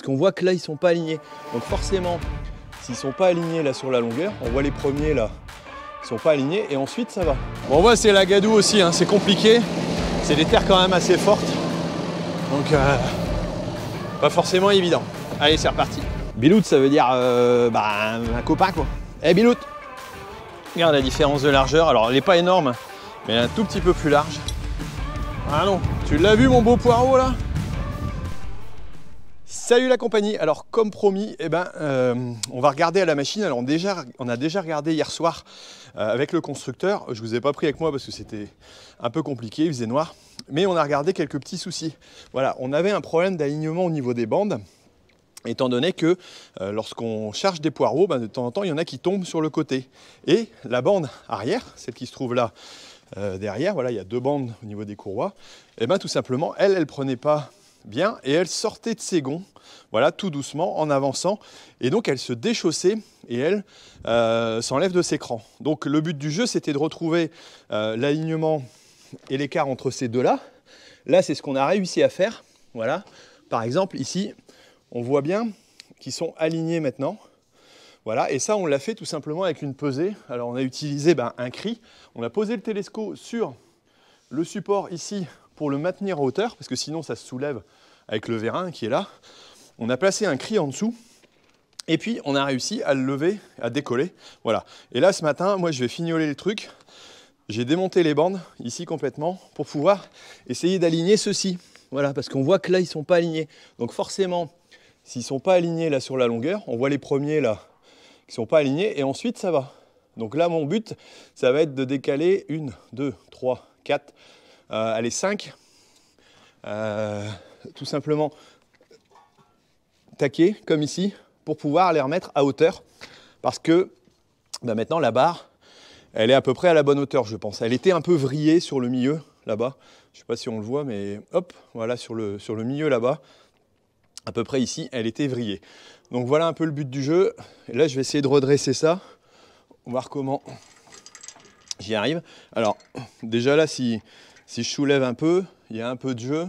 Parce qu'on voit que là, ils sont pas alignés. Donc forcément, s'ils sont pas alignés là sur la longueur, on voit les premiers là, ils sont pas alignés et ensuite ça va. Bon, on voit c'est la gadoue aussi, hein, c'est compliqué. C'est des terres quand même assez fortes. Donc pas forcément évident. Allez, c'est reparti. Bilout, ça veut dire un copain quoi. Eh Bilout, regarde la différence de largeur. Alors elle n'est pas énorme, mais elle est un tout petit peu plus large. Ah non, tu l'as vu mon beau poireau là? Salut la compagnie. Alors comme promis, on va regarder à la machine. Alors on a déjà regardé hier soir avec le constructeur. Je vous ai pas pris avec moi parce que c'était un peu compliqué, il faisait noir. Mais on a regardé quelques petits soucis. Voilà, on avait un problème d'alignement au niveau des bandes. Étant donné que lorsqu'on charge des poireaux, de temps en temps, il y en a qui tombent sur le côté. Et la bande arrière, celle qui se trouve là derrière, voilà, il y a deux bandes au niveau des courroies, et tout simplement, elle prenait pas bien et elle sortait de ses gonds, voilà, tout doucement, en avançant. Et donc, elle se déchaussait et elle s'enlève de ses crans. Donc, le but du jeu, c'était de retrouver l'alignement et l'écart entre ces deux-là. Là, c'est ce qu'on a réussi à faire. Voilà, par exemple, ici, on voit bien qu'ils sont alignés maintenant. Voilà, et ça, on l'a fait tout simplement avec une pesée. Alors, on a utilisé un cri. On a posé le télescope sur le support ici pour le maintenir en hauteur, parce que sinon, ça se soulève avec le vérin qui est là. On a placé un cri en dessous. Et puis, on a réussi à le lever, à décoller. Voilà. Et là, ce matin, moi, je vais fignoler le truc. J'ai démonté les bandes ici complètement pour pouvoir essayer d'aligner ceux-ci. Voilà, parce qu'on voit que là, ils ne sont pas alignés. Donc, forcément, s'ils ne sont pas alignés là sur la longueur, on voit les premiers là qui ne sont pas alignés et ensuite ça va. Donc là, mon but, ça va être de décaler 1, 2, 3, 4, allez 5. Tout simplement taquer comme ici pour pouvoir les remettre à hauteur. Parce que maintenant, la barre, elle est à peu près à la bonne hauteur, je pense. Elle était un peu vrillée sur le milieu là-bas. Je ne sais pas si on le voit, mais hop, voilà, sur le milieu là-bas. À peu près ici, elle était vrillée. Donc voilà un peu le but du jeu. Et là, je vais essayer de redresser ça. On va voir comment j'y arrive. Alors, déjà là, si je soulève un peu, il y a un peu de jeu.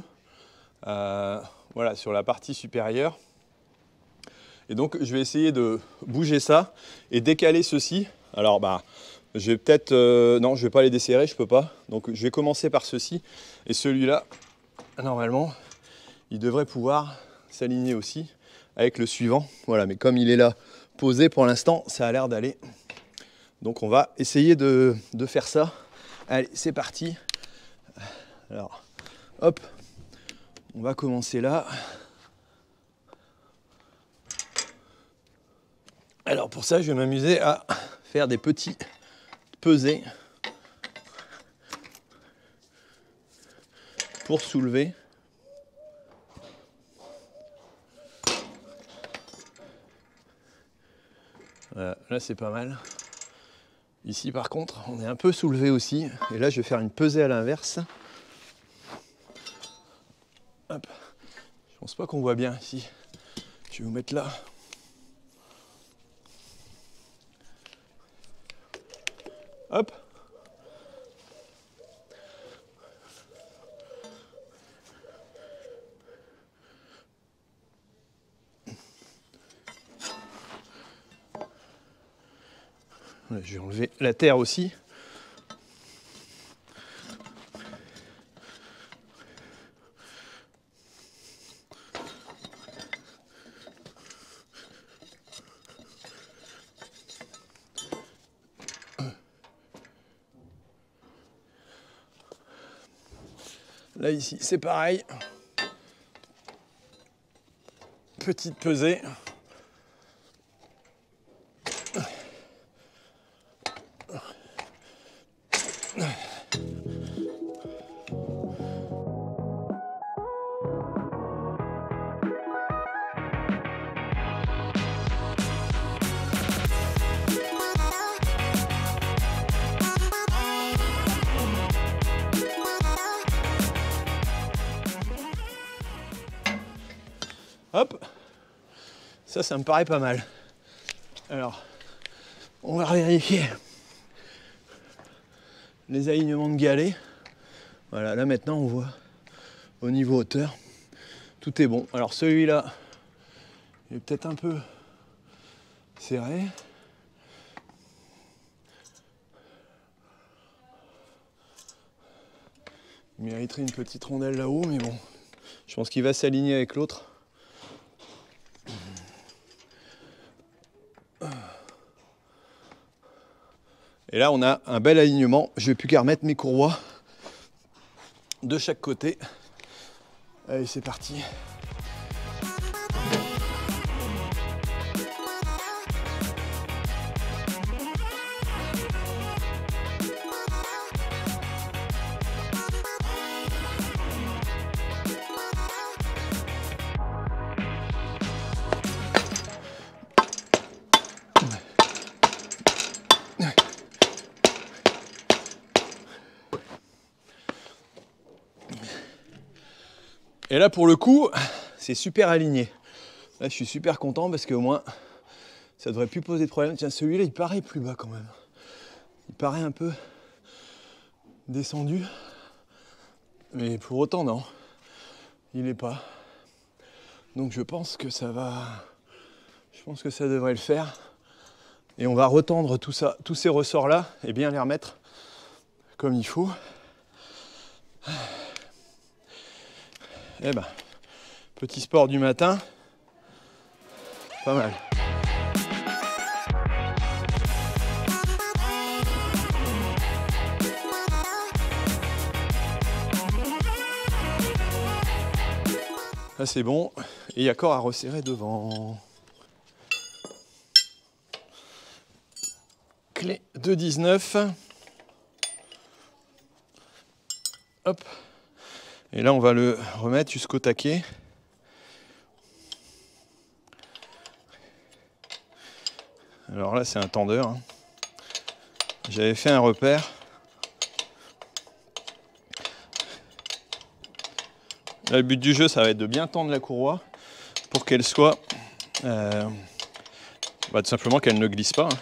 Voilà, sur la partie supérieure. Et donc, je vais essayer de bouger ça et décaler ceci. Alors, je vais peut-être... non, je ne vais pas les desserrer, je ne peux pas. Donc, je vais commencer par ceci. Et celui-là, normalement, il devrait pouvoir s'aligner aussi avec le suivant. Voilà, mais comme il est là posé pour l'instant, ça a l'air d'aller. Donc on va essayer de faire ça. Allez, c'est parti. Alors, hop, on va commencer là. Alors pour ça, je vais m'amuser à faire des petits pesées pour soulever. Voilà, là c'est pas mal. Ici par contre on est un peu soulevé aussi. Et là je vais faire une pesée à l'inverse. Hop. Je pense pas qu'on voit bien ici. Je vais vous mettre là. Hop. Je vais enlever la terre aussi. Là ici, c'est pareil. Petite pesée. Hop, ça me paraît pas mal. Alors, on va vérifier les alignements de galets. Voilà, là maintenant on voit au niveau hauteur, tout est bon. Alors celui-là, Il est peut-être un peu serré. Il mériterait une petite rondelle là-haut, mais bon, je pense qu'il va s'aligner avec l'autre. Et là, on a un bel alignement. Je vais plus qu'à remettre mes courroies de chaque côté. Allez, c'est parti. Et là, pour le coup, c'est super aligné. Là, je suis super content parce qu'au moins, ça devrait plus poser de problème. Tiens, celui-là, il paraît plus bas quand même. Il paraît un peu descendu. Mais pour autant, non. Il n'est pas. Donc, je pense que ça va... Je pense que ça devrait le faire. Et on va retendre tout ça, tous ces ressorts-là et bien les remettre comme il faut. Eh ben, petit sport du matin, pas mal. Là c'est bon, et il y a encore à resserrer devant. Clé de 19. Hop. Et là, on va le remettre jusqu'au taquet. Alors là, c'est un tendeur. Hein. J'avais fait un repère. Là, le but du jeu, ça va être de bien tendre la courroie pour qu'elle soit... tout simplement qu'elle ne glisse pas. Hein.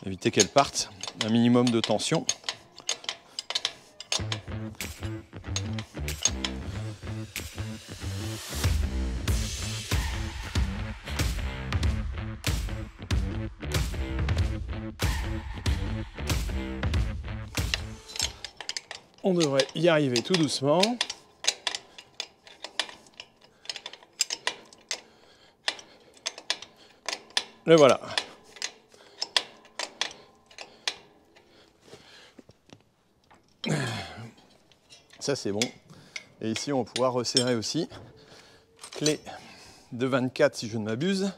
Éviter qu'elle parte. Un minimum de tension. On devrait y arriver tout doucement. Le voilà. Ça c'est bon. Et ici on va pouvoir resserrer aussi. Clé de 24 si je ne m'abuse.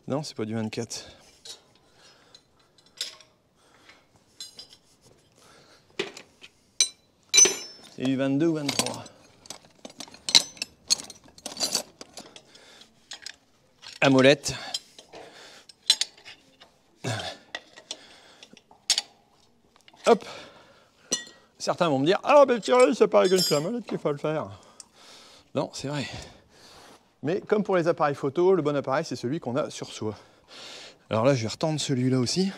Non, c'est pas du 24. C'est du 22 ou 23. À molette. Hop. Certains vont me dire, ah ben Thierry, c'est pas avec la molette qu'il faut le faire. Non, c'est vrai. Mais comme pour les appareils photo, le bon appareil, c'est celui qu'on a sur soi. Alors là, je vais retendre celui-là aussi.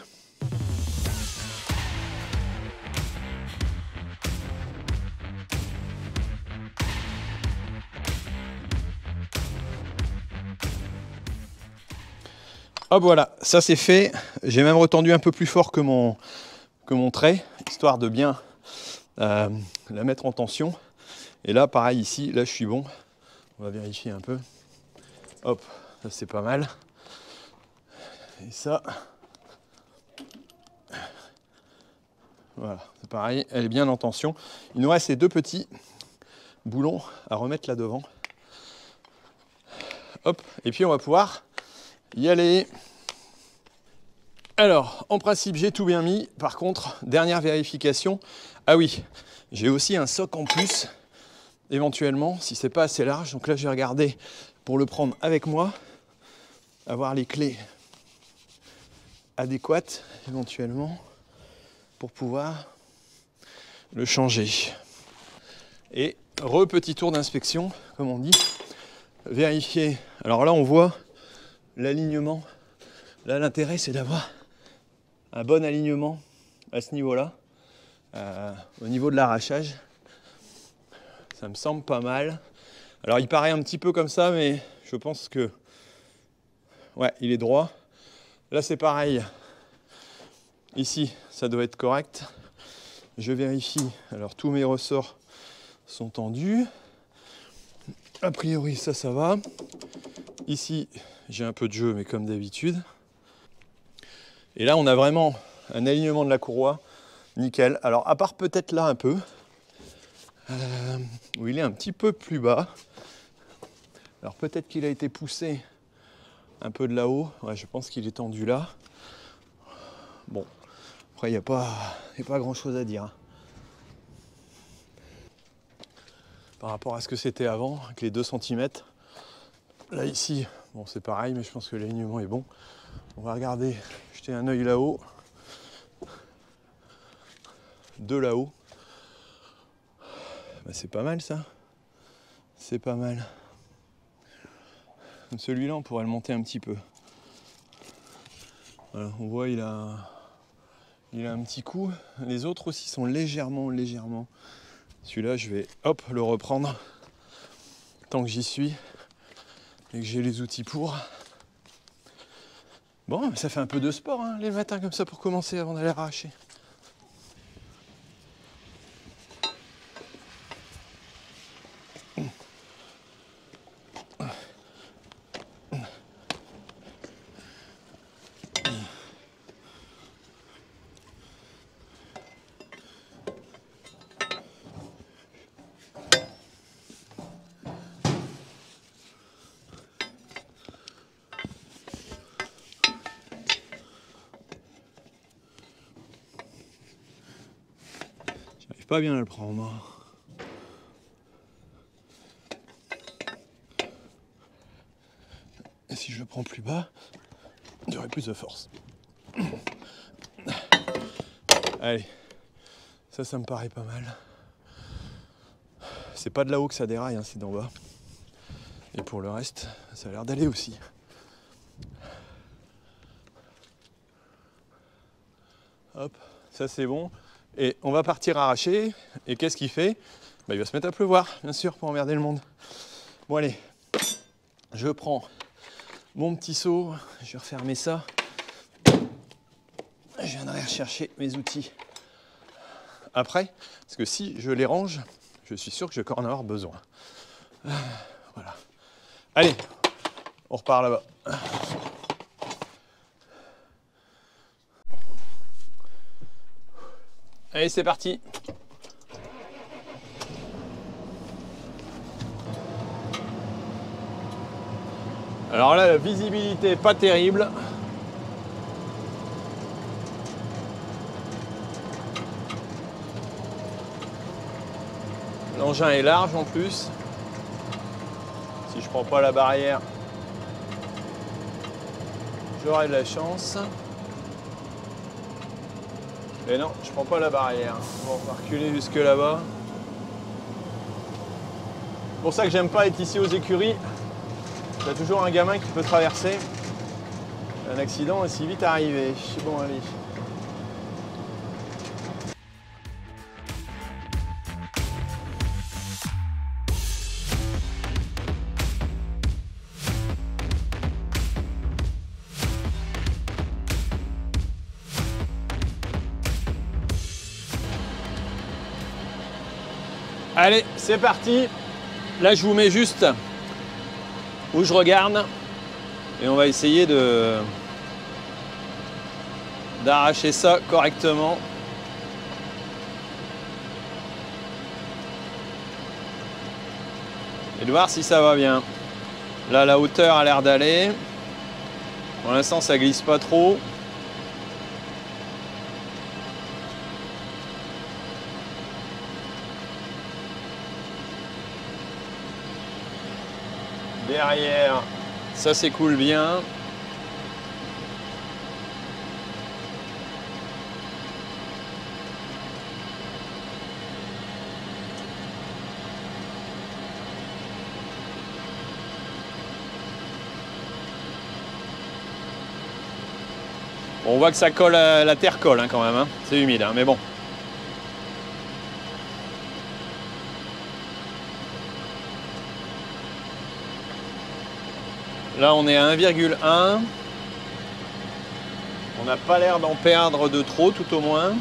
Hop, voilà, ça c'est fait. J'ai même retendu un peu plus fort que mon trait, histoire de bien la mettre en tension. Et là, pareil ici, là je suis bon. On va vérifier un peu. Hop, ça c'est pas mal. Et ça, voilà, c'est pareil, elle est bien en tension. Il nous reste ces deux petits boulons à remettre là devant. Hop, et puis on va pouvoir y aller. Alors, en principe, j'ai tout bien mis. Par contre, dernière vérification. Ah oui, j'ai aussi un soc en plus, éventuellement, si c'est pas assez large. Donc là, je vais regarder pour le prendre avec moi, avoir les clés adéquates, éventuellement, pour pouvoir le changer. Et petit tour d'inspection, comme on dit, vérifier. Alors là, on voit l'alignement. Là, l'intérêt, c'est d'avoir un bon alignement à ce niveau-là, au niveau de l'arrachage. Ça me semble pas mal. Alors, il paraît un petit peu comme ça, mais je pense que Ouais, il est droit. Là, c'est pareil. Ici, ça doit être correct. Je vérifie. Alors, tous mes ressorts sont tendus. A priori, ça va. Ici, j'ai un peu de jeu, mais comme d'habitude. Et là, on a vraiment un alignement de la courroie. Nickel. Alors, à part peut-être là un peu, où il est un petit peu plus bas. Alors, peut-être qu'il a été poussé un peu de là-haut. Ouais, je pense qu'il est tendu là. Bon, après, il n'y a pas grand-chose à dire. Hein. Par rapport à ce que c'était avant, avec les 2 cm. Là, ici, bon, c'est pareil, mais je pense que l'alignement est bon. On va regarder, jeter un œil là-haut. De là-haut. Bah, c'est pas mal, ça. C'est pas mal. Celui-là, on pourrait le monter un petit peu. Voilà, on voit, il a un petit coup. Les autres aussi sont légèrement. Celui-là, je vais, hop, le reprendre. Tant que j'y suis. Et que j'ai les outils pour. Bon, ça fait un peu de sport, hein, les matins comme ça pour commencer avant d'aller arracher. J'arrive pas bien à le prendre. Et si je le prends plus bas, j'aurai plus de force. Allez, ça me paraît pas mal. C'est pas de là-haut que ça déraille, hein, c'est d'en bas. Et pour le reste, ça a l'air d'aller aussi. Hop, ça c'est bon. Et on va partir arracher. Et qu'est-ce qu'il fait? Bah, il va se mettre à pleuvoir, bien sûr, pour emmerder le monde. Bon allez, je prends mon petit seau, je vais refermer ça. Je viendrai rechercher mes outils après, parce que si je les range, je suis sûr que je vais en avoir besoin. Voilà. Allez, on repart là-bas. Allez, c'est parti. Alors là, la visibilité n'est pas terrible. L'engin est large en plus. Si je prends pas la barrière, j'aurai de la chance. Et non, je prends pas la barrière. Bon, on va reculer jusque là-bas. C'est pour ça que j'aime pas être ici aux écuries. Il y a toujours un gamin qui peut traverser. Un accident est si vite arrivé. Bon, allez. Allez, c'est parti. Là, je vous mets juste où je regarde et on va essayer d'arracher ça correctement. Et de voir si ça va bien. Là, la hauteur a l'air d'aller. Pour l'instant, ça glisse pas trop. Derrière, ça s'écoule bien. Bon, on voit que ça colle, la terre colle hein, quand même, hein. C'est humide, hein, mais bon. Là, on est à 1,1. On n'a pas l'air d'en perdre de trop, tout au moins.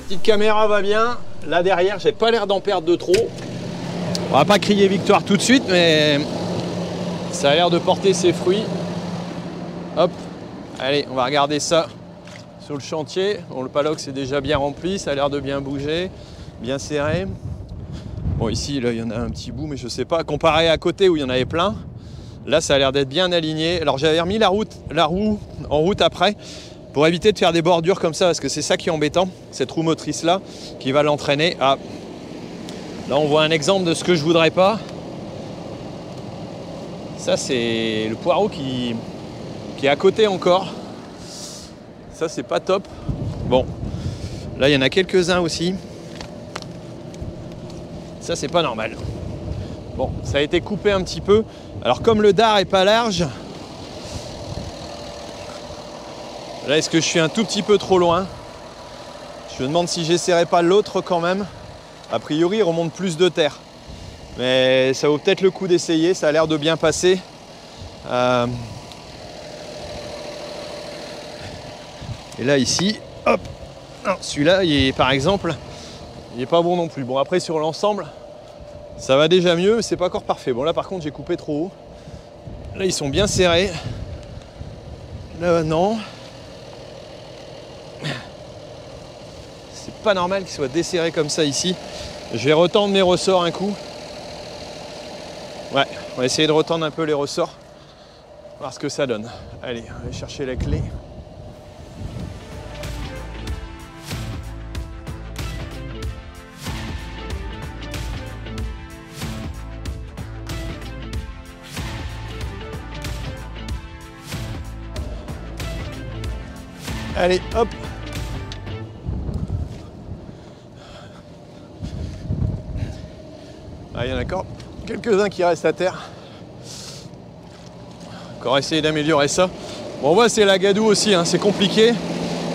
Petite caméra va bien. Là derrière, j'ai pas l'air d'en perdre de trop. On va pas crier victoire tout de suite, mais ça a l'air de porter ses fruits. Hop, allez, on va regarder ça sur le chantier. Bon, le paddock c'est déjà bien rempli, ça a l'air de bien bouger, bien serré. Bon, ici, là, il y en a un petit bout, mais je sais pas. Comparé à côté où il y en avait plein, là, ça a l'air d'être bien aligné. Alors, j'avais remis la roue en route après pour éviter de faire des bordures comme ça, parce que c'est ça qui est embêtant, cette roue motrice-là, qui va l'entraîner. Ah, là, on voit un exemple de ce que je voudrais pas. Ça, c'est le poireau qui est à côté encore. Ça, c'est pas top. Bon, là, il y en a quelques-uns aussi. Ça, c'est pas normal. Bon, ça a été coupé un petit peu. Alors, comme le dard est pas large, là, est-ce que je suis un tout petit peu trop loin? Je me demande si j'essaierai pas l'autre quand même. A priori, il remonte plus de terre. Mais ça vaut peut-être le coup d'essayer. Ça a l'air de bien passer. Et là, ici, hop. Celui-là, par exemple, il n'est pas bon non plus. Bon, après, sur l'ensemble, ça va déjà mieux, mais c'est pas encore parfait. Bon, là, par contre, j'ai coupé trop haut. Là, ils sont bien serrés. Là, non. C'est pas normal qu'ils soient desserrés comme ça ici. Je vais retendre mes ressorts un coup. Ouais, on va essayer de retendre un peu les ressorts. Voir ce que ça donne. Allez, on va aller chercher la clé. Allez, hop. Ah, il y en a encore quelques-uns qui restent à terre. Encore essayer d'améliorer ça. Bon, on voit, c'est la gadoue aussi, hein, c'est compliqué.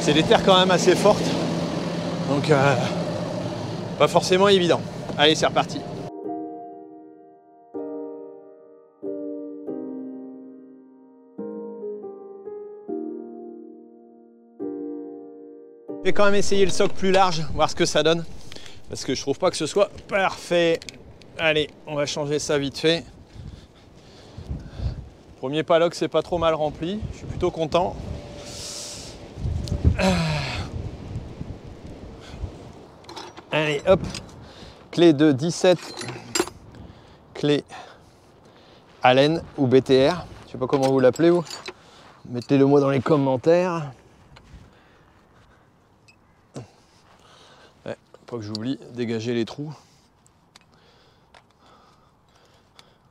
C'est des terres quand même assez fortes. Donc, pas forcément évident. Allez, c'est reparti. Je vais quand même essayer le socle plus large, voir ce que ça donne. Parce que je trouve pas que ce soit parfait. Allez, on va changer ça vite fait. Premier paddock, c'est pas trop mal rempli. Je suis plutôt content. Allez, hop. Clé de 17. Clé Allen ou BTR. Je sais pas comment vous l'appelez, vous. Mettez-le moi dans les commentaires. Ouais, pas que j'oublie, dégager les trous.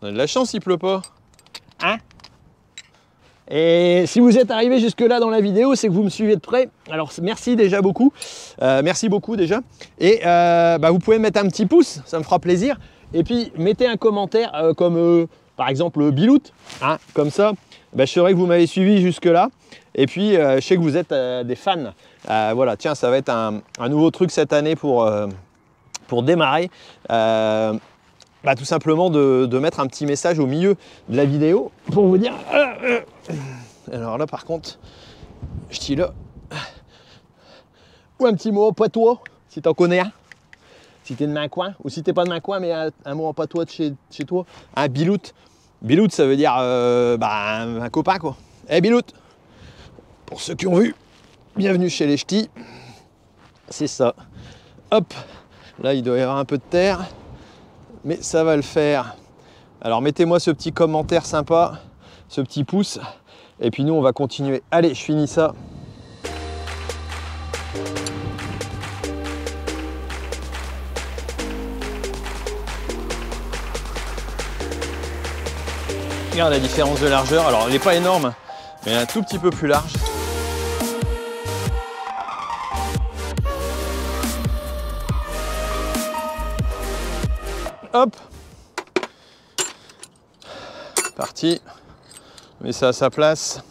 On a de la chance, il pleut pas. Hein? Et si vous êtes arrivé jusque là dans la vidéo, c'est que vous me suivez de près. Alors merci déjà beaucoup. Merci beaucoup déjà. Et vous pouvez mettre un petit pouce, ça me fera plaisir. Et puis mettez un commentaire comme par exemple Bilout, hein, comme ça. Je saurai que vous m'avez suivi jusque là. Et puis je sais que vous êtes des fans. Voilà, tiens, ça va être un nouveau truc cette année pour démarrer. Tout simplement de mettre un petit message au milieu de la vidéo pour vous dire alors là par contre je dis là ou un petit mot en patois si t'en connais un, si t'es de Main-Coin ou si t'es pas de Main-Coin mais un mot en patois de chez toi. Un Bilout, Bilout ça veut dire un copain quoi. Eh Bilout, pour ceux qui ont vu, bienvenue chez les ch'tis, c'est ça. Hop, là il doit y avoir un peu de terre, mais ça va le faire. Alors mettez-moi ce petit commentaire sympa, ce petit pouce, et puis nous on va continuer. Allez, je finis ça. Regarde la différence de largeur, alors elle n'est pas énorme, mais un tout petit peu plus large. Hop. Parti. On met ça à sa place.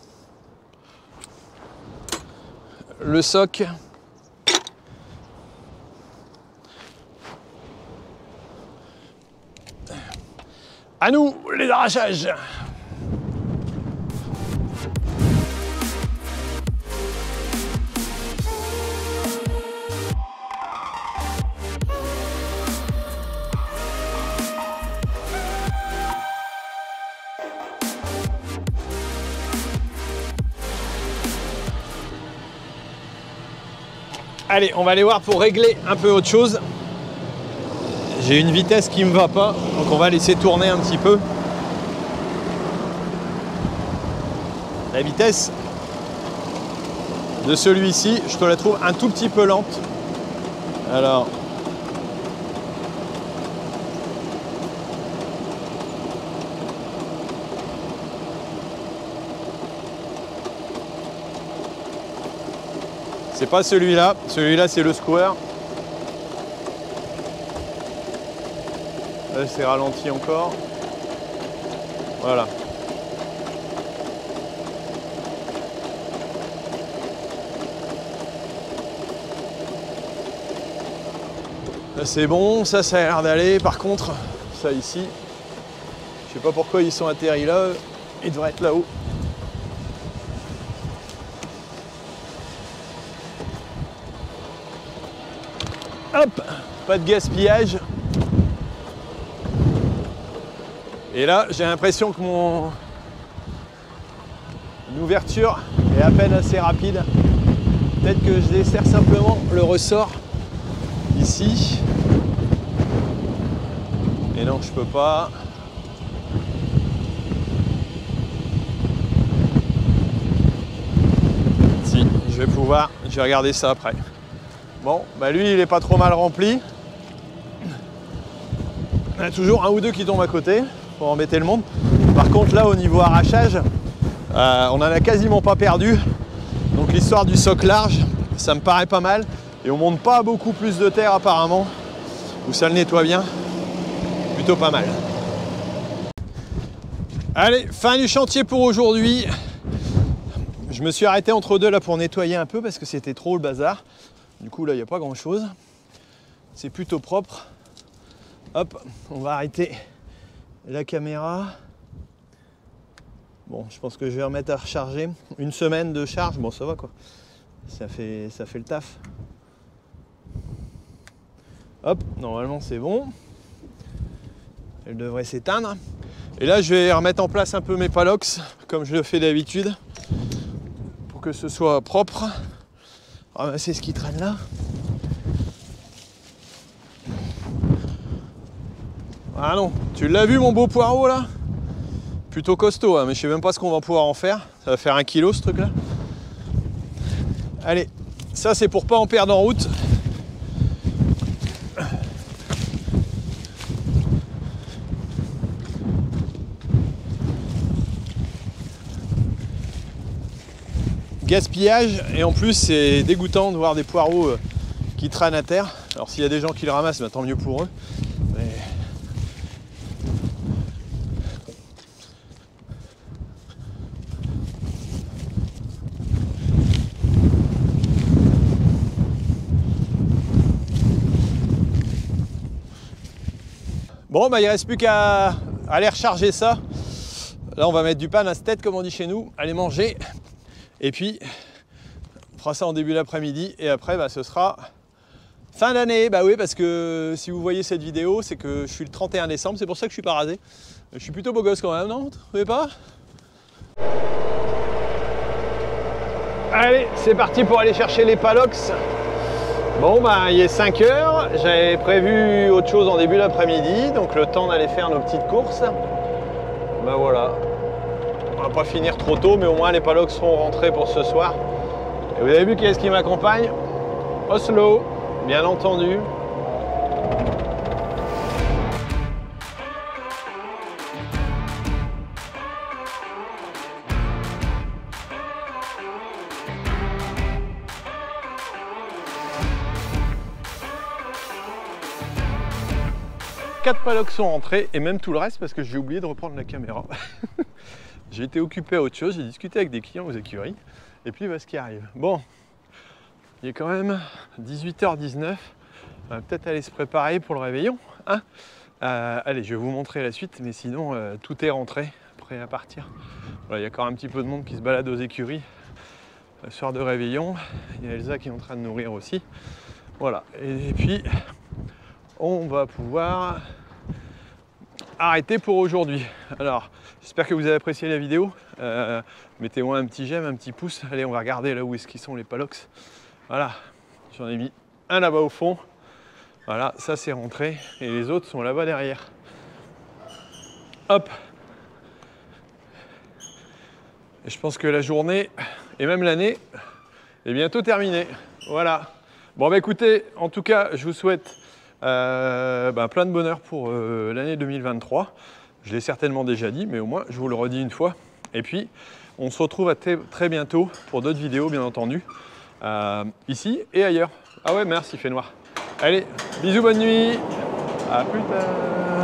Le soc. À nous, les arrachages. Allez, on va aller voir pour régler un peu autre chose. J'ai une vitesse qui ne me va pas, donc on va laisser tourner un petit peu. La vitesse de celui-ci, je te la trouve un tout petit peu lente. Alors, c'est pas celui-là, celui-là c'est le square. Là c'est ralenti encore. Voilà. Là c'est bon, ça a l'air d'aller. Par contre, ça ici, je sais pas pourquoi ils sont atterris là, ils devraient être là-haut. Hop, pas de gaspillage. Et là, j'ai l'impression que mon ouverture est à peine assez rapide. Peut-être que je desserre simplement le ressort ici. Et non, je peux pas. Si, je vais pouvoir. Je vais regarder ça après. Bon, bah lui, il est pas trop mal rempli. Il y a toujours un ou deux qui tombent à côté pour embêter le monde. Par contre, là, au niveau arrachage, on en a quasiment pas perdu. Donc l'histoire du soc large, ça me paraît pas mal. Et on monte pas beaucoup plus de terre apparemment, où ça le nettoie bien. Plutôt pas mal. Allez, fin du chantier pour aujourd'hui. Je me suis arrêté entre deux là pour nettoyer un peu parce que c'était trop le bazar. Du coup là, il n'y a pas grand chose. C'est plutôt propre. Hop, on va arrêter la caméra. Bon, je pense que je vais remettre à recharger. Une semaine de charge, bon ça va quoi. Ça fait le taf. Hop, normalement c'est bon. Elle devrait s'éteindre. Et là je vais remettre en place un peu mes palox, comme je le fais d'habitude, pour que ce soit propre. Ramasser ce qui traîne là. Ah non, tu l'as vu mon beau poireau là? Plutôt costaud, hein, mais je sais même pas ce qu'on va pouvoir en faire. Ça va faire 1 kilo ce truc là. Allez, ça c'est pour pas en perdre en route. Gaspillage, et en plus c'est dégoûtant de voir des poireaux qui traînent à terre. Alors s'il y a des gens qui le ramassent, bah, tant mieux pour eux. Mais... Bon, bah il ne reste plus qu'à aller recharger ça. Là on va mettre du pain à tête comme on dit chez nous, aller manger. Et puis, on fera ça en début d'après-midi. Et après, bah, ce sera fin d'année. Bah oui, parce que si vous voyez cette vidéo, c'est que je suis le 31 décembre. C'est pour ça que je suis pas rasé. Je suis plutôt beau gosse quand même, non? Vous trouvez pas? Allez, c'est parti pour aller chercher les palox. Bon, bah, il est 5 h. J'avais prévu autre chose en début d'après-midi. Donc, le temps d'aller faire nos petites courses. Bah voilà. On va pas finir trop tôt, mais au moins les palox seront rentrés pour ce soir. Et vous avez vu qui est-ce qui m'accompagne? Oslo, bien entendu. 4 paddocks sont rentrés et même tout le reste parce que j'ai oublié de reprendre la caméra. J'ai été occupé à autre chose, j'ai discuté avec des clients aux écuries et puis ce qui arrive. Bon, il est quand même 18h19, on va peut-être aller se préparer pour le réveillon. Hein, allez, je vais vous montrer la suite, mais sinon tout est rentré, prêt à partir. Voilà, il y a encore un petit peu de monde qui se balade aux écuries. Le soir de réveillon, il y a Elsa qui est en train de nourrir aussi. Voilà, et puis on va pouvoir arrêter pour aujourd'hui. Alors, j'espère que vous avez apprécié la vidéo. Mettez-moi un petit j'aime, un petit pouce. Allez, on va regarder là où est-ce qu'ils sont les paddocks. Voilà, j'en ai mis un là-bas au fond. Voilà, ça c'est rentré. Et les autres sont là-bas derrière. Hop. Et je pense que la journée, et même l'année, est bientôt terminée. Voilà. Bon, bah écoutez, en tout cas, je vous souhaite plein de bonheur pour l'année 2023. Je l'ai certainement déjà dit, mais au moins, je vous le redis une fois. Et puis, on se retrouve très bientôt pour d'autres vidéos, bien entendu, ici et ailleurs. Ah ouais, merci, il fait noir. Allez, bisous, bonne nuit. À plus tard.